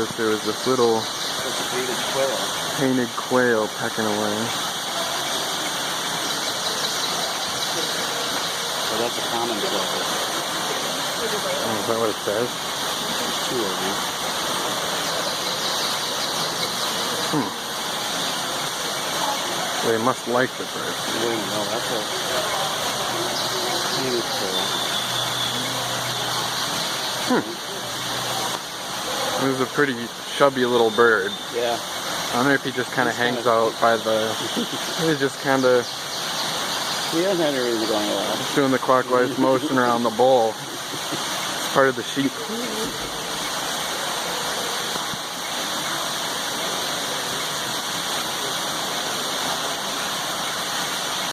noticed there was this little painted quail pecking away. Well, that's a common quail. Oh, is that what it says? There's two of them. They must like the bird. Wait a minute, no, that's a painted quail. This is a pretty chubby little bird. Yeah. I wonder if he just kind of hangs out by the... He's just kind of... He doesn't have any reason going around. Doing the clockwise motion around the bowl. It's part of the sheep.